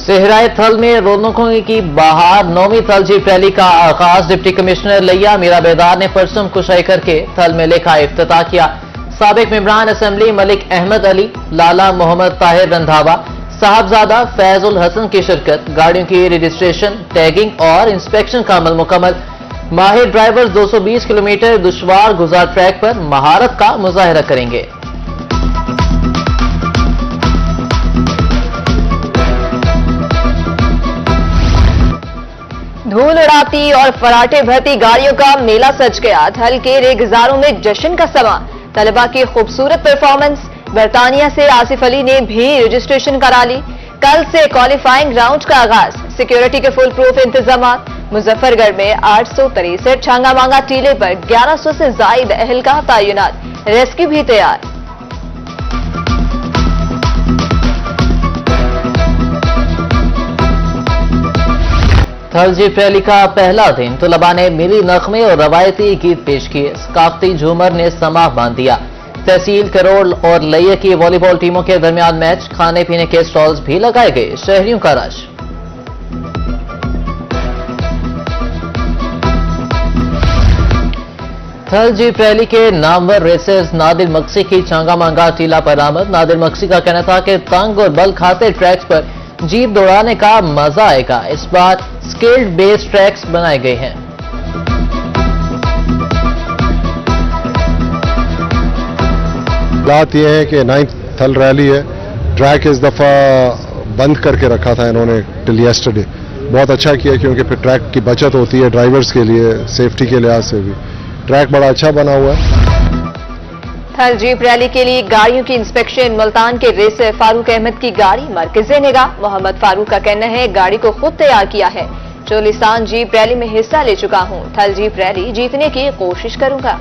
तेहराए थल में रौनकों की बहार 9वीं थल जीप रैली का आगाज डिप्टी कमिश्नर लिया मीरा बेदार ने परचम कुशाई करके थल मेले का इफ्तिताह किया। साबिक मेंबरान असेंबली मलिक अहमद अली, लाला मोहम्मद ताहिर रंधावा, साहबजादा फैजुल हसन की शिरकत, गाड़ियों की रजिस्ट्रेशन, टैगिंग और इंस्पेक्शन का अमल मुकम्मल। माहिर ड्राइवर्स 220 किलोमीटर दुश्वार गुजार ट्रैक पर महारत का मुजाहिरा करेंगे। धूल उड़ाती और फराटे भरती गाड़ियों का मेला सज गया। थल के रेगुजारों में जश्न का समा। तलबा की खूबसूरत परफॉर्मेंस। बरतानिया से आसिफ अली ने भी रजिस्ट्रेशन करा ली। कल से क्वालिफाइंग राउंड का आगाज। सिक्योरिटी के फुल प्रूफ इंतजाम। मुजफ्फरगढ़ में 863 छांगा मांगा टीले पर 1100 से जायद अहलकार तैनात। रेस्क्यू भी तैयार। थल जीप रैली का पहला दिन तलबा ने मिली नगमे और रवायती गीत पेश किए। सकाफती झूमर ने समा बांध दिया। तहसील करोल और लैया की वॉलीबॉल टीमों के दरमियान मैच। खाने पीने के स्टॉल्स भी लगाए गए। शहरियों का रश। थल जीप रैली के नामवर रेसर्स नादिर मक्सी की चांगा मांगा टीला पर आमद। नादिर मक्सी का कहना था कि तंग और बल खाते ट्रैक्स पर जीप दौड़ाने का मजा आएगा। इस बार स्किल्ड बेस्ड ट्रैक्स बनाए गए हैं। बात यह है कि 9th थल रैली है। ट्रैक इस दफा बंद करके रखा था इन्होंने टिल यस्टरडे। बहुत अच्छा किया क्योंकि फिर ट्रैक की बचत होती है ड्राइवर्स के लिए, सेफ्टी के लिहाज से भी ट्रैक बड़ा अच्छा बना हुआ है। थल जीप रैली के लिए गाड़ियों की इंस्पेक्शन। मुल्तान के रेसर फारूक अहमद की गाड़ी मरकज़े निगाह। मोहम्मद फारूक का कहना है गाड़ी को खुद तैयार किया है। चोलिस्तान जीप रैली में हिस्सा ले चुका हूं। थल जीप रैली जीतने की कोशिश करूंगा।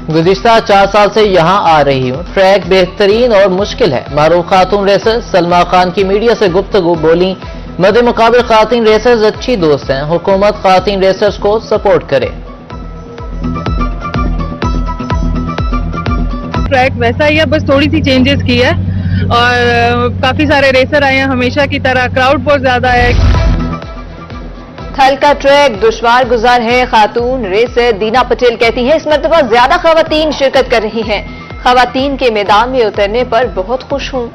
गुज़िश्ता 4 साल से यहां आ रही हूं। ट्रैक बेहतरीन और मुश्किल है। मारूफ खातून रेसर सलमा खान की मीडिया से गुफ्तगू बोली, मदे मुकाबिल खातीन रेसर्स अच्छी दोस्त हैं। हुकूमत खातीन रेसर्स को सपोर्ट करे। ट्रैक वैसा ही है, बस थोड़ी सी चेंजेस की है और काफी सारे रेसर आए हैं हमेशा की तरह। क्राउड बहुत ज्यादा है। थल का ट्रैक दुश्वार गुजार है। खातून रेसर दीना पटेल कहती हैं इस मरतबा ज्यादा खवातीन शिरकत कर रही हैं। खवातीन के मैदान में उतरने पर बहुत खुश हूं।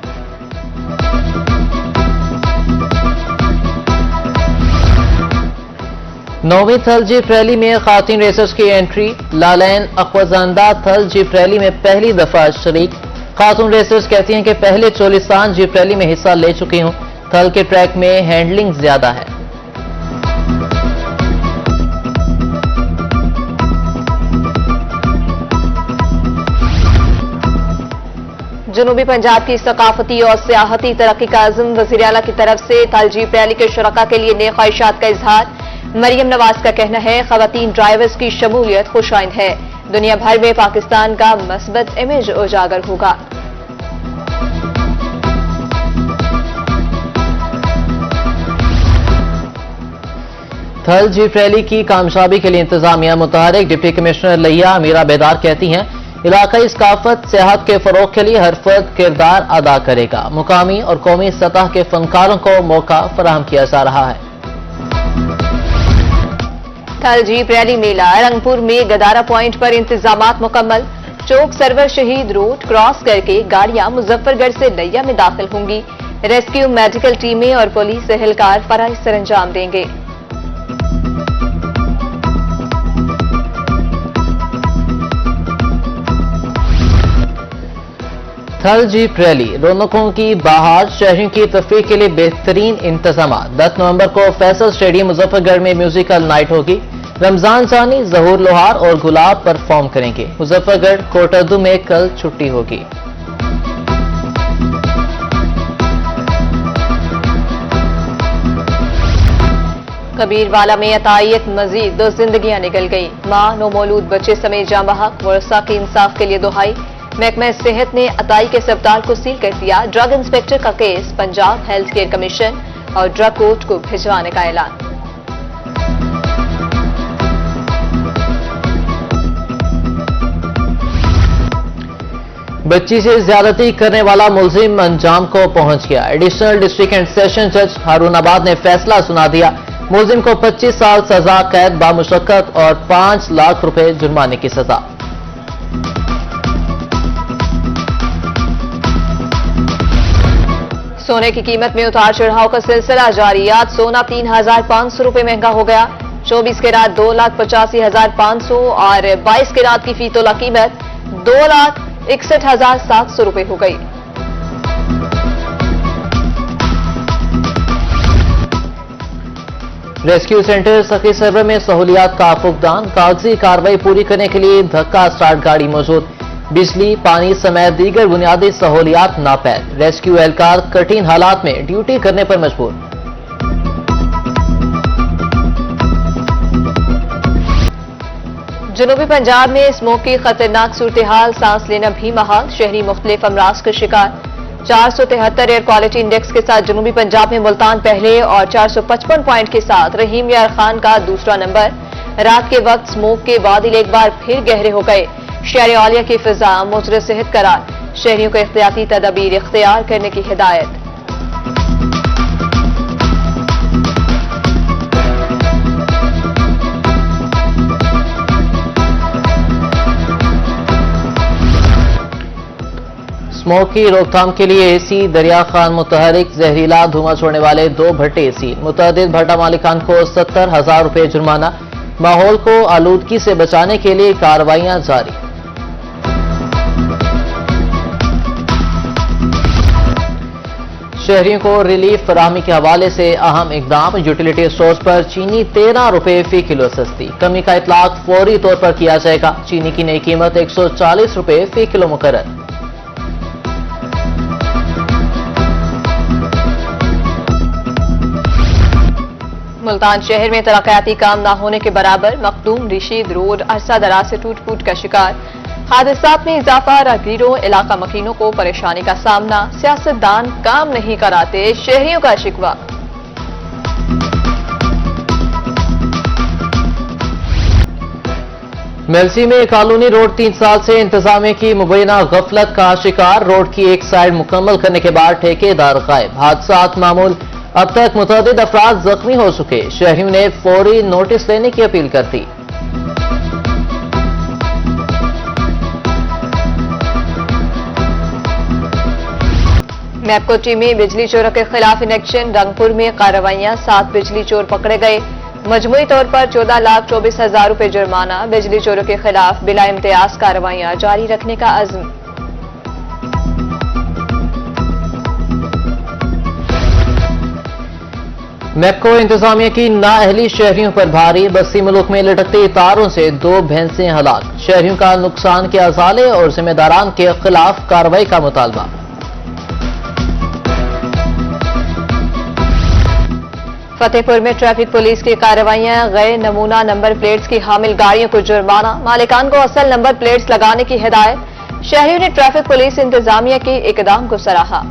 नौवीं थल जीप रैली में खातीन रेसर्स की एंट्री। लालैन अक्वाजांदा थल जीप रैली में पहली दफा शरीक। खातून रेसर्स कहती हैं कि पहले चोलिस्तान जीप रैली में हिस्सा ले चुकी हूं। थल के ट्रैक में हैंडलिंग ज्यादा है। जनूबी पंजाब की सकाफती और सियाहती तरक्की का अज़्म। वज़ीर आला की तरफ से थल जीप रैली के शुरका के लिए नए ख्वाहिशात का इजहार। मरियम नवाज का कहना है खवातीन ड्राइवर्स की शमूलियत खुशाइंद है। दुनिया भर में पाकिस्तान का मस्बत इमेज उजागर होगा। थल जीप रैली की कामयाबी के लिए इंतजामिया मुतहरिक। डिप्टी कमिश्नर लिया मीरा बेदार कहती हैं इलाकाई सकाफत सेहत के फरोग के लिए हर फर्द किरदार अदा करेगा। मुकामी और कौमी सतह के फनकारों को मौका फराहम किया जा रहा है। थल जीप रैली मेला। रंगपुर में गदारा पॉइंट पर इंतजामात मुकम्मल। चौक सरवर शहीद रोड क्रॉस करके गाड़ियां मुजफ्फरगढ़ से लैया में दाखिल होंगी। रेस्क्यू मेडिकल टीमें और पुलिस एहलकार फराइज सरंजाम देंगे। थल जीप रैली रौनकों की बहार। शहरियों की तफरीह के लिए बेहतरीन इंतजाम। 10 नवंबर को फैसल स्टेडियम मुजफ्फरगढ़ में म्यूजिकल नाइट होगी। रमजान सानी, जहूर लोहार और गुलाब परफॉर्म करेंगे। मुजफ्फरगढ़ कोटरदू में कल छुट्टी होगी। कबीरवाला में अतायत मजीद 2 जिंदगियां निकल गई। मां नौमौलूद बच्चे समेत जाँ बहक। वर्षा के इंसाफ के लिए दुहाई। महकमा सेहत ने अताई के अस्पताल को सील कर दिया। ड्रग इंस्पेक्टर का case Punjab health care commission और ड्रग कोर्ट को भिजवाने का ऐलान। बच्ची से ज्यादती करने वाला मुलजिम अंजाम को पहुंच गया। एडिशनल डिस्ट्रिक्ट एंड सेशन जज हारूनाबाद ने फैसला सुना दिया। मुलजिम को 25 साल सजा कैद बामुशक्कत और 5 लाख रुपए जुर्माने की सजा। सोने की कीमत में उतार चढ़ाव का सिलसिला जारी। आज सोना 3,500 रुपए महंगा हो गया। 24 कैरात 2,85,500 और 22 कैरात की फी तोला कीमत 2,61,700 रुपए हो गई। रेस्क्यू सेंटर सखी सर्वे में सहूलियात का फुकदान। कागजी कार्रवाई पूरी करने के लिए धक्का स्टार्ट गाड़ी मौजूद। बिजली, पानी समेत दीगर बुनियादी सहूलियात नापैद। रेस्क्यू एहलकार कठिन हालात में ड्यूटी करने पर मजबूर। जनूबी पंजाब में स्मोक की खतरनाक सूरत हाल, सांस लेना भी महाल। शहरी मुख्तलिफ अमराज का शिकार। 473 एयर क्वालिटी इंडेक्स के साथ जनूबी पंजाब में मुल्तान पहले और 455 पॉइंट के साथ रहीम यार खान का दूसरा नंबर। रात के वक्त स्मोक के बादल एक बार फिर गहरे हो गए। शहर औलिया की फिजा मुजर सेहत करार। शहरियों को एहतियाती तदाबीर इख्तियार करने की हिदायत। स्मोक की रोकथाम के लिए एसी दरिया खान मुतहरिक जहरीला धुआं छोड़ने वाले 2 भट्टे एसी। मुतअद्दिद भट्टा मालिकान को 70,000 रुपए जुर्माना। माहौल को आलूदगी से बचाने के लिए कार्रवाइयां जारी। शहरियों को रिलीफ फराहमी के हवाले से अहम इकदाम। यूटिलिटी स्टोर्स पर चीनी 13 रुपए फी किलो सस्ती। कमी का इतलाक फौरी तौर पर किया जाएगा। चीनी की नई कीमत 140 रुपए फी किलो मुकर्रर। मुल्तान शहर में तरक्याती काम न होने के बराबर। मखदूम रशीद रोड अरसा दराज से टूट फूट का शिकार। हादसात में इजाफा। राहगीरों इलाका मकीनों को परेशानी का सामना। सियासतदान काम नहीं कराते, शहरियों का शिकवा। मेलसी में कॉलोनी रोड 3 साल से इंतजामिया की मुबैना गफलत का शिकार। रोड की एक साइड मुकम्मल करने के बाद ठेकेदार गायब। हादसात मामूल। अब तक मुतअद्दिद अफराद जख्मी हो चुके। शहरियों ने फौरी नोटिस लेने की अपील कर दी। मैपको टीम में बिजली चोरों के खिलाफ इनेक्शन। रंगपुर में कार्रवाइयां। 7 बिजली चोर पकड़े गए। मजमूई तौर पर 14,24,000 रुपए जुर्माना। बिजली चोरों के खिलाफ बिला इम्तियाज कार्रवाइयां जारी रखने का अज़्म। मैपको इंतजामिया की नाअहली शहरियों पर भारी। बस्ती मुल्क में लटकती तारों से 2 भैंसें हलाक। शहरियों का नुकसान के अजाले और जिम्मेदारान के खिलाफ कार्रवाई का मुतालबा। फतेहपुर में ट्रैफिक पुलिस की कार्रवाइयां। गैर नमूना नंबर प्लेट्स की हामिल गाड़ियों को जुर्माना। मालिकान को असल नंबर प्लेट्स लगाने की हिदायत। शहरियों ने ट्रैफिक पुलिस इंतजामिया के इकदाम को सराहा।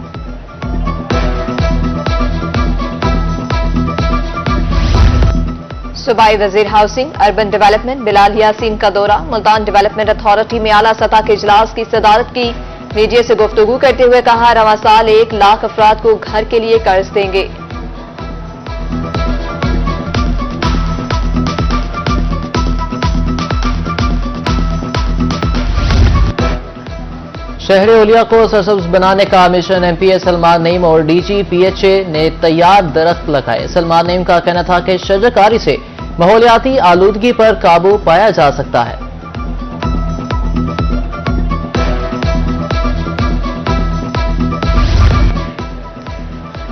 सूबाई वजीर housing urban development Bilal Yasin का दौरा। मुल्तान डेवलपमेंट अथॉरिटी में आला सतह के इजलास की सदारत की। मीडिया से गुफ्तगू करते हुए कहा, रवां साल 1 लाख अफराद को घर के लिए कर्ज देंगे। शहर ओलिया को सरसब्ज बनाने का मिशन एमपीए सलमान नईम और डीजी पीएचए ने तैयार दरख्त लगाए। सलमान नईम का कहना था कि शजरकारी से माहौलियाती आलूदगी पर काबू पाया जा सकता है।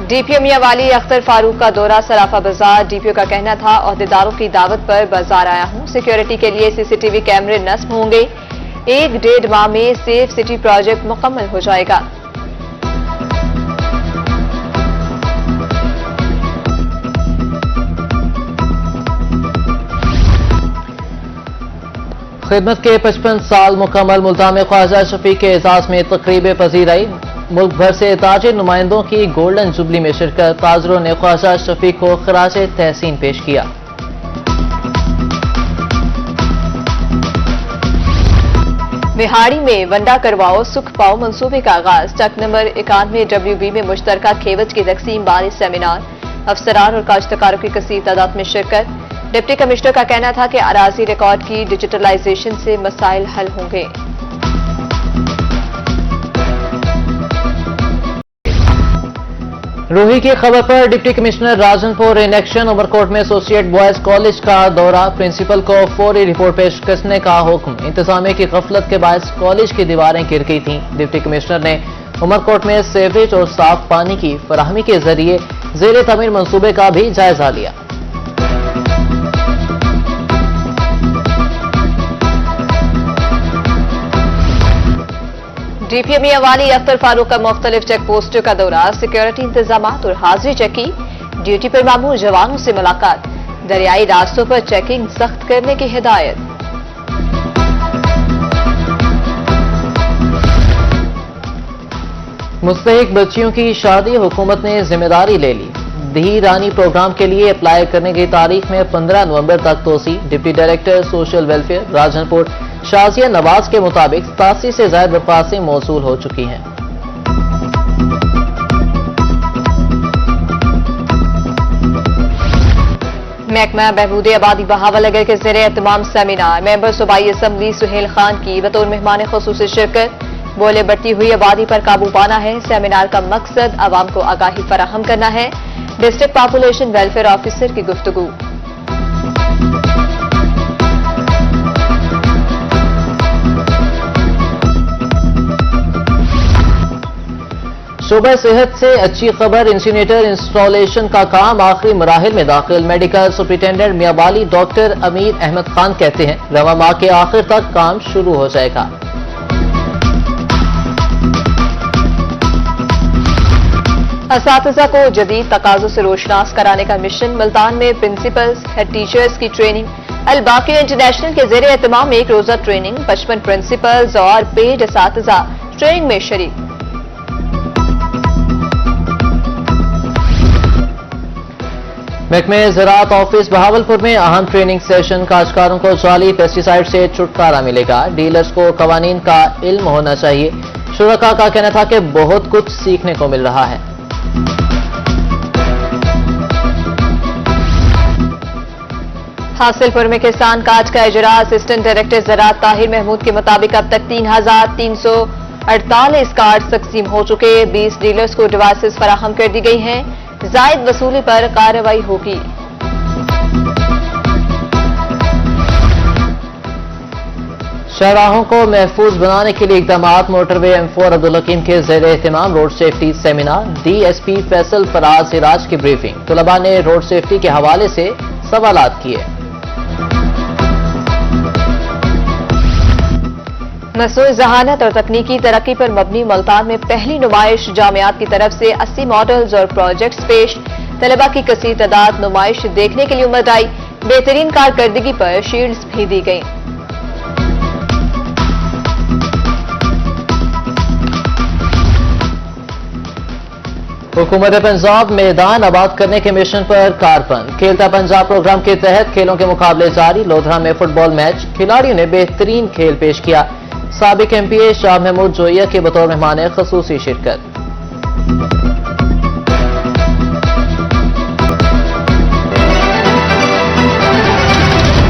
डीपीओ मियांवाली अख्तर फारूक का दौरा। सराफा बाजार। डीपीओ का कहना था, ओहदेदारों की दावत पर बाजार आया हूं। सिक्योरिटी के लिए सीसीटीवी कैमरे नस्ब होंगे। 1-1.5 माह में सेफ सिटी प्रोजेक्ट मुकम्मल हो जाएगा। खिदमत के 55 साल मुकम्मल। मुल्तान में ख्वाजा शफीक के एजाज में तकरीब पजीराई। मुल्क भर से ताजिर नुमाइंदों की गोल्डन जुबली में शिरकत। ताजरों ने ख्वाजा शफीक को खराज तहसीन पेश किया। बिहाड़ी में वंडा करवाओ सुख पाओ मंसूबे का आगाज। चक नंबर 91 WB में मुश्तरका खेवज की तकसीम बारे सेमिनार। अफसरान और काश्तकारों की कसीर तादाद में शिरकत। डिप्टी कमिश्नर का कहना था कि अराजी रिकॉर्ड की डिजिटलाइजेशन से मसाइल हल होंगे। रूही की खबर पर deputy commissioner Rajanpur in action. Umarkot में एसोसिएट बॉयज कॉलेज का दौरा। प्रिंसिपल को फौरी रिपोर्ट पेश करने का हुक्म। इंतजामिया की गफलत के बायस कॉलेज की दीवारें गिर गई थीं। डिप्टी कमिश्नर ने उमरकोट में सीवरेज और साफ पानी की फराहमी के जरिए जेर तमीर मंसूबे का भी जायजा लिया। डीपीएम मियांवाली अख्तर फारूक का मुख्तलिफ चेक पोस्टों का दौरा। सिक्योरिटी इंतजाम और हाजिरी चेकी। ड्यूटी पर मामूर जवानों से मुलाकात। दरियाई रास्तों पर चेकिंग सख्त करने की हिदायत। मुस्तहिक बच्चियों की शादी हुकूमत ने जिम्मेदारी ले ली। धी रानी प्रोग्राम के लिए अप्लाई करने की तारीख में 15 नवंबर तक तोसी। Deputy director social welfare Rajanpur Shazia Nawaz के मुताबिक 87 से ज्यादा दरख्वास्तें मौसूल हो चुकी हैं। महकमा बहबूद आबादी बहावलगर के ज़रिए तमाम सेमिनार। मेंबर सूबाई असम्बली सुहेल खान की बतौर मेहमान खुसूसी शिरकत। बोले बढ़ती हुई आबादी पर काबू पाना है। सेमिनार का मकसद आवाम को आगाही फराहम करना है। डिस्ट्रिक्ट पॉपुलेशन वेलफेयर ऑफिसर की गुफ्तगू। शोबा सेहत से अच्छी खबर। इंसिनेटर इंस्टॉलेशन का काम आखिरी मराहिल में दाखिल। मेडिकल सुपरिटेंडेंट मियांवाली डॉक्टर अमीर अहमद खान कहते हैं रवा माह के आखिर तक काम शुरू हो जाएगा। असातिज़ा को जदीद तकाज़ों से रोशनास कराने का मिशन। मुल्तान में प्रिंसिपल्स हेड टीचर्स की ट्रेनिंग। अल-बाकिर इंटरनेशनल के ज़रिए तमाम एक रोजा ट्रेनिंग। 55 प्रिंसिपल्स और पेड असातिज़ा ट्रेनिंग में शरीक। महकमे ज़राअत ऑफिस बहावलपुर में अहम ट्रेनिंग सेशन। काश्तकारों को जाली पेस्टिसाइड से छुटकारा मिलेगा। डीलर्स को कवानीन का इल्म होना चाहिए। शुरका का कहना था कि बहुत कुछ सीखने को मिल रहा है। हासिलपुर में किसान काज का इजरा। असिस्टेंट डायरेक्टर ज़राअत ताहिर महमूद के मुताबिक अब तक 3348 कार्ड तकसीम हो चुके। 20 डीलर्स को डिवाइसेस फराहम कर दी गई हैं। जायद वसूली पर कार्रवाई होगी। शाहराहों को महफूज बनाने के लिए इकदाम। मोटरवे M4 अब्दुल हकीम के ज़ेर एहतमाम road safety seminar. DSP Faisal Faraz Siraj की ब्रीफिंग। तलबा ने रोड सेफ्टी के हवाले से सवालात किए। मसनूई ज़हानत और तकनीकी तरक्की पर मबनी मुल्तान में पहली नुमाइश। जामियात की तरफ से 80 मॉडल्स और प्रोजेक्ट्स पेश। तलबा की कसीर तादाद नुमाइश देखने के लिए उमड़ आई। बेहतरीन कारकर्दगी पर शील्ड्स भी दी गई। हुकूमत पंजाब मैदान आबाद करने के मिशन पर कारबंद। खेलता पंजाब प्रोग्राम के तहत खेलों के मुकाबले जारी। लोधरा में फुटबॉल मैच। खिलाड़ियों ने बेहतरीन खेल पेश किया। साबिक MPA शाह महमूद जोइया के बतौर मेहमान खुसूसी शिरकत।